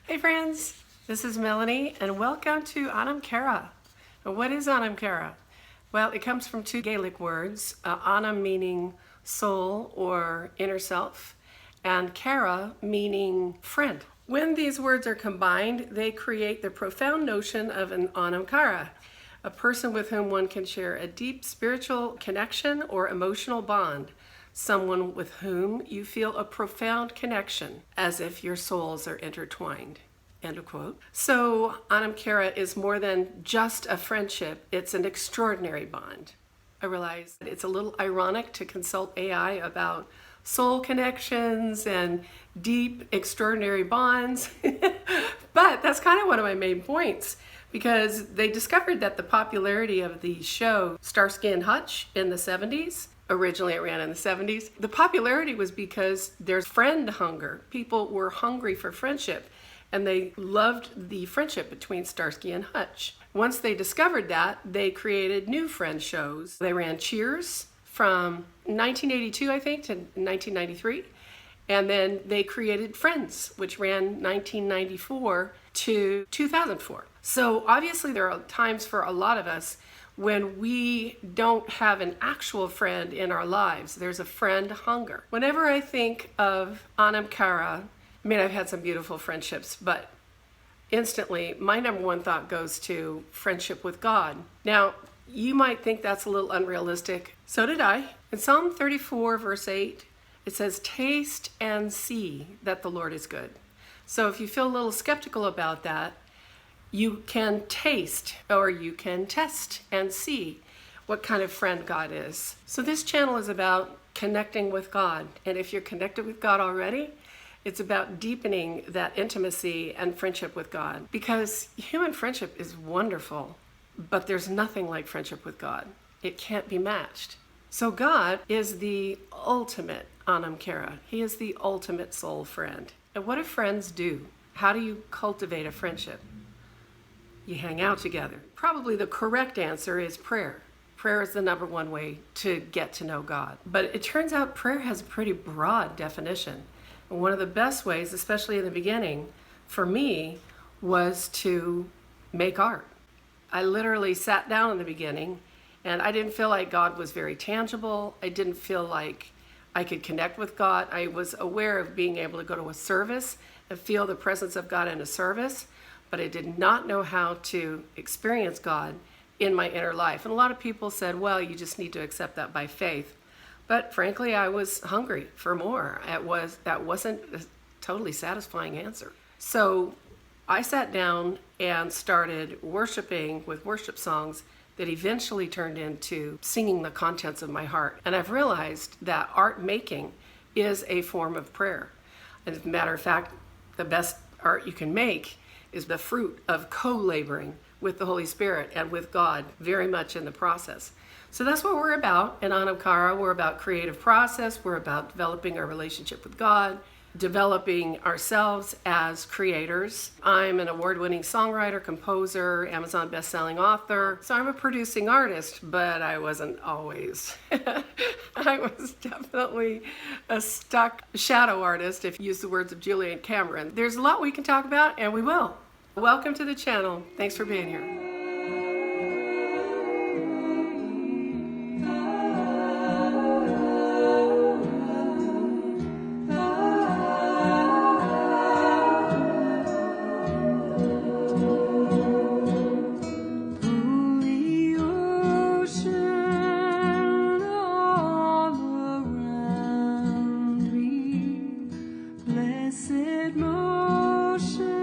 Hey friends, this is Melanie and welcome to ANAM CARA. Now, what is ANAM CARA? Well, it comes from two Gaelic words, ANAM meaning soul or inner self, and CARA meaning friend. When these words are combined, they create the profound notion of an ANAM CARA, a person with whom one can share a deep spiritual connection or emotional bond, someone with whom you feel a profound connection, as if your souls are intertwined. End of quote. So ANAM CARA is more than just a friendship, it's an extraordinary bond. I realize it's a little ironic to consult AI about soul connections and deep, extraordinary bonds, but that's kind of one of my main points, because they discovered that the popularity of the show Starsky and Hutch in the 70s, originally it ran in the 70s, the popularity was because there's friend hunger. People were hungry for friendship, and they loved the friendship between Starsky and Hutch. Once they discovered that, they created new friend shows. They ran Cheers from 1982, I think, to 1993. And then they created Friends, which ran 1994 to 2004. So obviously there are times for a lot of us when we don't have an actual friend in our lives. There's a friend hunger. Whenever I think of ANAM CARA, I mean, I've had some beautiful friendships, but instantly my number one thought goes to friendship with God. Now, you might think that's a little unrealistic. So did I. In Psalm 34, verse 8, it says, "Taste and see that the Lord is good." So if you feel a little skeptical about that, you can taste or you can test and see what kind of friend God is. So this channel is about connecting with God. And if you're connected with God already, it's about deepening that intimacy and friendship with God. Because human friendship is wonderful, but there's nothing like friendship with God. It can't be matched. So God is the ultimate ANAM CARA. He is the ultimate soul friend. And what do friends do? How do you cultivate a friendship? You hang out together. Probably the correct answer is prayer. Prayer is the number one way to get to know God. But it turns out prayer has a pretty broad definition. And one of the best ways, especially in the beginning, for me, was to make art. I literally sat down in the beginning and I didn't feel like God was very tangible. I didn't feel like I could connect with God. I was aware of being able to go to a service and feel the presence of God in a service, but I did not know how to experience God in my inner life. And a lot of people said, well, you just need to accept that by faith. But frankly, I was hungry for more. That wasn't a totally satisfying answer. So I sat down and started worshiping with worship songs that eventually turned into singing the contents of my heart. And I've realized that art making is a form of prayer. And as a matter of fact, the best art you can make is the fruit of co-laboring with the Holy Spirit and with God very much in the process. So that's what we're about in ANAM CARA. We're about creative process. We're about developing our relationship with God, developing ourselves as creators. I'm an award-winning songwriter, composer, Amazon best-selling author. So I'm a producing artist, but I wasn't always. I was definitely a stuck shadow artist, if you use the words of Julian Cameron. There's a lot we can talk about, and we will. Welcome to the channel. Thanks for being here. Blessed motion.